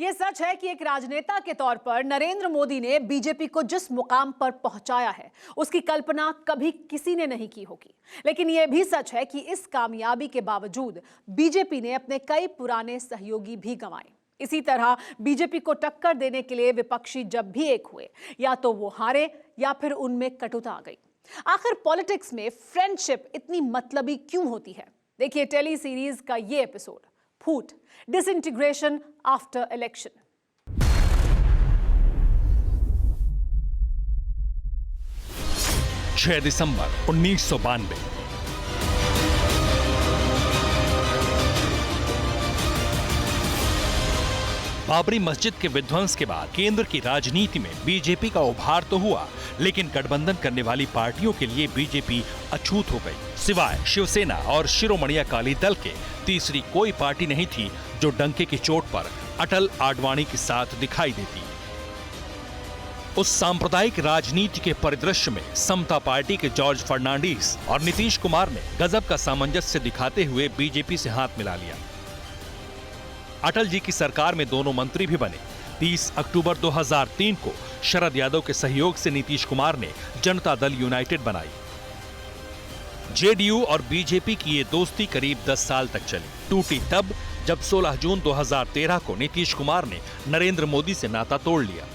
ये सच है कि एक राजनेता के तौर पर नरेंद्र मोदी ने बीजेपी को जिस मुकाम पर पहुंचाया है उसकी कल्पना कभी किसी ने नहीं की होगी। लेकिन यह भी सच है कि इस कामयाबी के बावजूद बीजेपी ने अपने कई पुराने सहयोगी भी गंवाए। इसी तरह बीजेपी को टक्कर देने के लिए विपक्षी जब भी एक हुए, या तो वो हारे या फिर उनमें कटुता आ गई। आखिर पॉलिटिक्स में फ्रेंडशिप इतनी मतलबी क्यों होती है? देखिए टेली सीरीज का ये एपिसोड, फूट, डिसइंटीग्रेशन आफ्टर इलेक्शन। 6 दिसंबर 1992। बाबरी मस्जिद के विध्वंस के बाद केंद्र की राजनीति में बीजेपी का उभार तो हुआ, लेकिन गठबंधन करने वाली पार्टियों के लिए बीजेपी अछूत हो गई। सिवाय शिवसेना और शिरोमणि अकाली दल के तीसरी कोई पार्टी नहीं थी जो डंके की चोट पर अटल आडवाणी के साथ दिखाई देती। उस सांप्रदायिक राजनीति के परिदृश्य में समता पार्टी के जॉर्ज फर्नांडीज और नीतीश कुमार ने गजब का सामंजस्य दिखाते हुए बीजेपी से हाथ मिला लिया। अटल जी की सरकार में दोनों मंत्री भी बने। 30 अक्टूबर 2003 को शरद यादव के सहयोग से नीतीश कुमार ने जनता दल यूनाइटेड बनाई। जेडीयू और बीजेपी की ये दोस्ती करीब 10 साल तक चली। टूटी तब जब 16 जून 2013 को नीतीश कुमार ने नरेंद्र मोदी से नाता तोड़ लिया।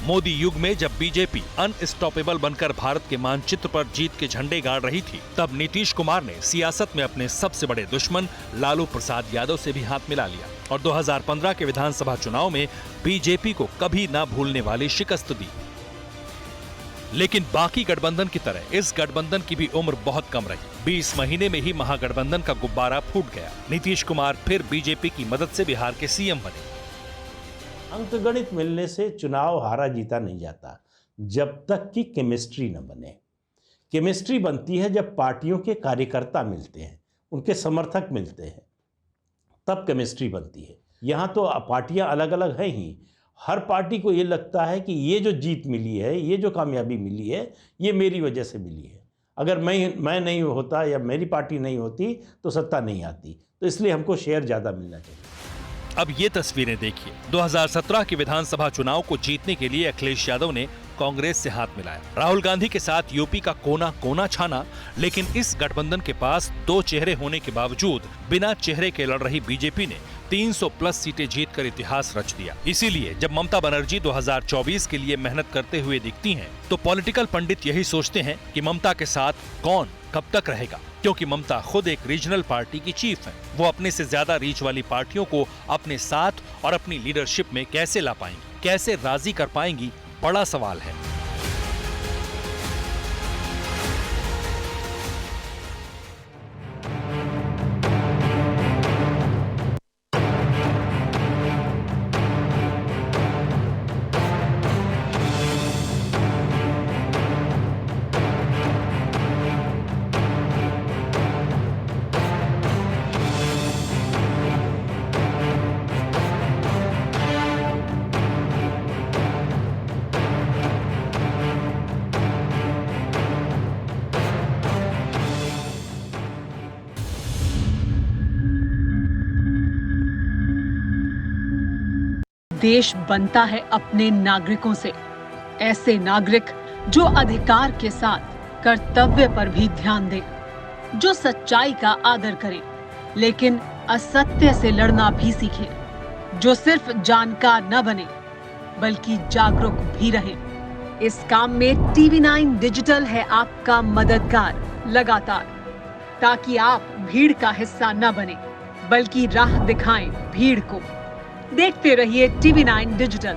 मोदी युग में जब बीजेपी अनस्टॉपेबल बनकर भारत के मानचित्र पर जीत के झंडे गाड़ रही थी, तब नीतीश कुमार ने सियासत में अपने सबसे बड़े दुश्मन लालू प्रसाद यादव से भी हाथ मिला लिया और 2015 के विधानसभा चुनाव में बीजेपी को कभी ना भूलने वाली शिकस्त दी। लेकिन बाकी गठबंधन की तरह इस गठबंधन की भी उम्र बहुत कम रही। 20 महीने में ही महागठबंधन का गुब्बारा फूट गया। नीतीश कुमार फिर बीजेपी की मदद से बिहार के सीएम बने। अंकगणित मिलने से चुनाव हारा जीता नहीं जाता जब तक कि केमिस्ट्री न बने। केमिस्ट्री बनती है जब पार्टियों के कार्यकर्ता मिलते हैं, उनके समर्थक मिलते हैं, तब केमिस्ट्री बनती है। यहाँ तो पार्टियाँ अलग अलग हैं ही। हर पार्टी को ये लगता है कि ये जो जीत मिली है, ये जो कामयाबी मिली है, ये मेरी वजह से मिली है। अगर मैं नहीं होता या मेरी पार्टी नहीं होती तो सत्ता नहीं आती। तो इसलिए हमको शेयर ज़्यादा मिलना चाहिए। अब ये तस्वीरें देखिए। 2017 के विधानसभा चुनाव को जीतने के लिए अखिलेश यादव ने कांग्रेस से हाथ मिलाया। राहुल गांधी के साथ यूपी का कोना कोना छाना, लेकिन इस गठबंधन के पास 2 चेहरे होने के बावजूद बिना चेहरे के लड़ रही बीजेपी ने 300 प्लस सीटें जीतकर इतिहास रच दिया। इसीलिए जब ममता बनर्जी 2024 के लिए मेहनत करते हुए दिखती हैं, तो पॉलिटिकल पंडित यही सोचते हैं कि ममता के साथ कौन कब तक रहेगा, क्योंकि ममता खुद एक रीजनल पार्टी की चीफ है। वो अपने से ज्यादा रीच वाली पार्टियों को अपने साथ और अपनी लीडरशिप में कैसे ला पाएंगी, कैसे राजी कर पाएंगी, बड़ा सवाल है। देश बनता है अपने नागरिकों से। ऐसे नागरिक जो अधिकार के साथ कर्तव्य पर भी ध्यान दें, जो सच्चाई का आदर करें लेकिन असत्य से लड़ना भी सीखें, जो सिर्फ जानकार न बने बल्कि जागरूक भी रहें। इस काम में TV9 डिजिटल है आपका मददगार लगातार, ताकि आप भीड़ का हिस्सा न बने बल्कि राह दिखाएं भीड़ को। देखते रहिए TV9 डिजिटल।